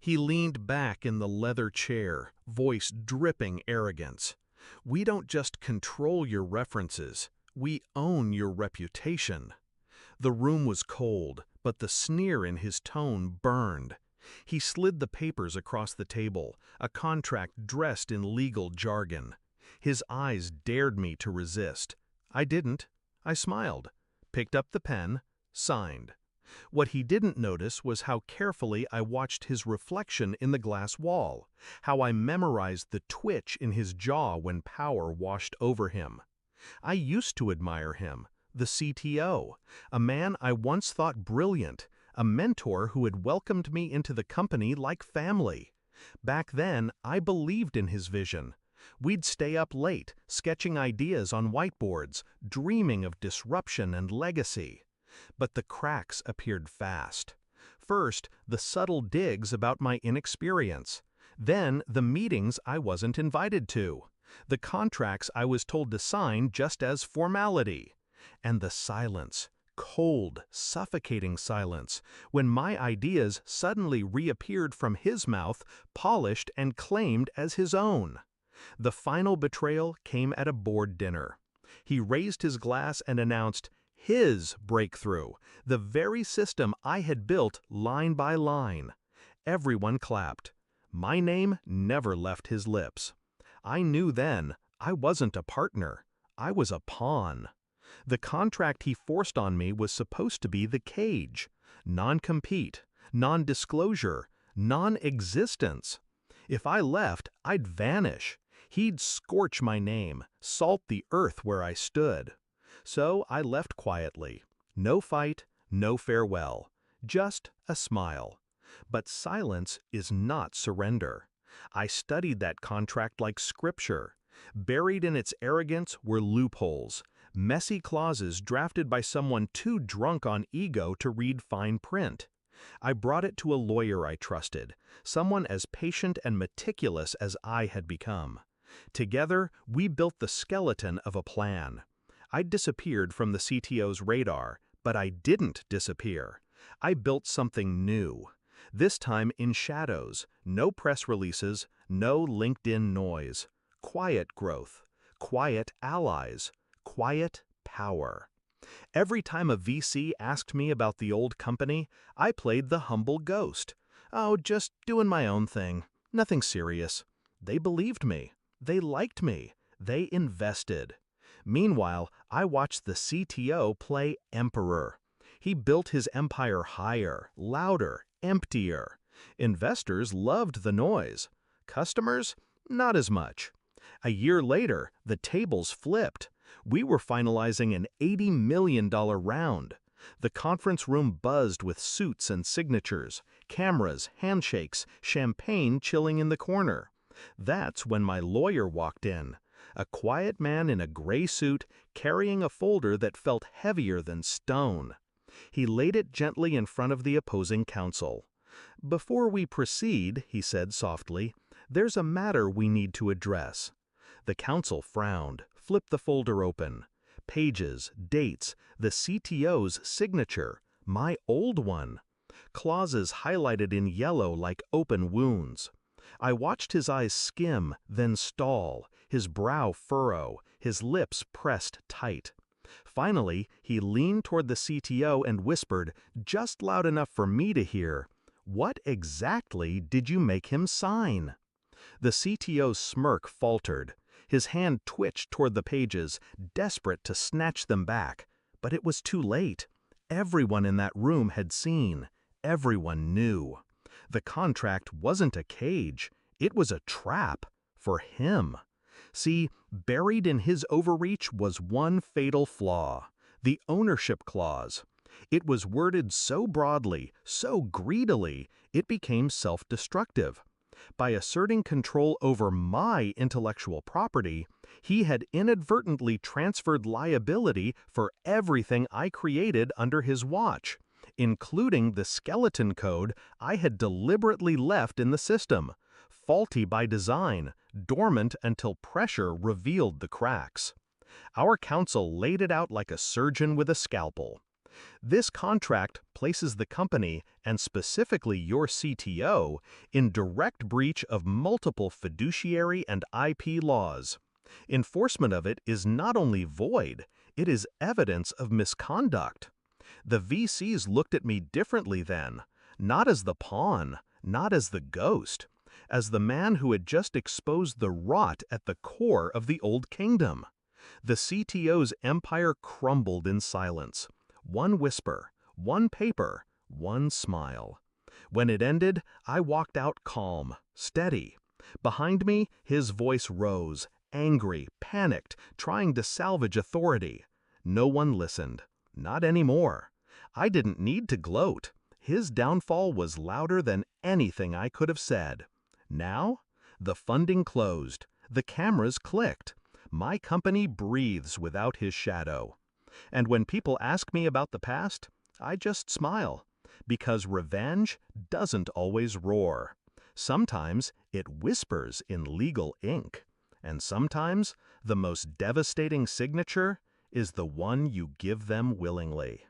He leaned back in the leather chair, voice dripping arrogance. "We don't just control your references, we own your reputation." The room was cold, but the sneer in his tone burned. He slid the papers across the table, a contract dressed in legal jargon. His eyes dared me to resist. I didn't. I smiled, picked up the pen, signed. What he didn't notice was how carefully I watched his reflection in the glass wall, how I memorized the twitch in his jaw when power washed over him. I used to admire him, the CTO, a man I once thought brilliant, a mentor who had welcomed me into the company like family. Back then, I believed in his vision. We'd stay up late, sketching ideas on whiteboards, dreaming of disruption and legacy. But the cracks appeared fast. First, the subtle digs about my inexperience. Then, the meetings I wasn't invited to. The contracts I was told to sign just as formality. And the silence, cold, suffocating silence, when my ideas suddenly reappeared from his mouth, polished and claimed as his own. The final betrayal came at a board dinner. He raised his glass and announced his breakthrough, the very system I had built line by line. Everyone clapped. My name never left his lips. I knew then I wasn't a partner. I was a pawn. The contract he forced on me was supposed to be the cage. Non-compete, non-disclosure, non-existence. If I left, I'd vanish. He'd scorch my name, salt the earth where I stood. So I left quietly. No fight, no farewell. Just a smile. But silence is not surrender. I studied that contract like scripture. Buried in its arrogance were loopholes, messy clauses drafted by someone too drunk on ego to read fine print. I brought it to a lawyer I trusted, someone as patient and meticulous as I had become. Together, we built the skeleton of a plan. I disappeared from the CTO's radar, but I didn't disappear. I built something new. This time in shadows, no press releases, no LinkedIn noise. Quiet growth, quiet allies, quiet power. Every time a VC asked me about the old company, I played the humble ghost. Oh, just doing my own thing. Nothing serious. They believed me. They liked me. They invested. Meanwhile, I watched the CTO play emperor. He built his empire higher, louder, emptier. Investors loved the noise. Customers, not as much. A year later, the tables flipped. We were finalizing an $80 million round. The conference room buzzed with suits and signatures, cameras, handshakes, champagne chilling in the corner. That's when my lawyer walked in, a quiet man in a gray suit carrying a folder that felt heavier than stone. He laid it gently in front of the opposing counsel. "Before we proceed," he said softly, "there's a matter we need to address." The counsel frowned, flipped the folder open. Pages, dates, the CTO's signature, my old one. Clauses highlighted in yellow like open wounds. I watched his eyes skim, then stall, his brow furrow, his lips pressed tight. Finally, he leaned toward the CTO and whispered, just loud enough for me to hear, "What exactly did you make him sign?" The CTO's smirk faltered. His hand twitched toward the pages, desperate to snatch them back. But it was too late. Everyone in that room had seen. Everyone knew. The contract wasn't a cage. It was a trap. For him. See, buried in his overreach was one fatal flaw. The ownership clause. It was worded so broadly, so greedily, it became self-destructive. By asserting control over my intellectual property, he had inadvertently transferred liability for everything I created under his watch, including the skeleton code I had deliberately left in the system, faulty by design, dormant until pressure revealed the cracks. Our counsel laid it out like a surgeon with a scalpel. This contract places the company, and specifically your CTO, in direct breach of multiple fiduciary and IP laws. Enforcement of it is not only void, it is evidence of misconduct. The VCs looked at me differently then, not as the pawn, not as the ghost, as the man who had just exposed the rot at the core of the old kingdom. The CTO's empire crumbled in silence. One whisper, one paper, one smile. When it ended, I walked out calm, steady. Behind me, his voice rose, angry, panicked, trying to salvage authority. No one listened. Not anymore. I didn't need to gloat. His downfall was louder than anything I could have said. Now, the funding closed. The cameras clicked. My company breathes without his shadow. And when people ask me about the past, I just smile. Because revenge doesn't always roar. Sometimes it whispers in legal ink. And sometimes the most devastating signature is the one you give them willingly.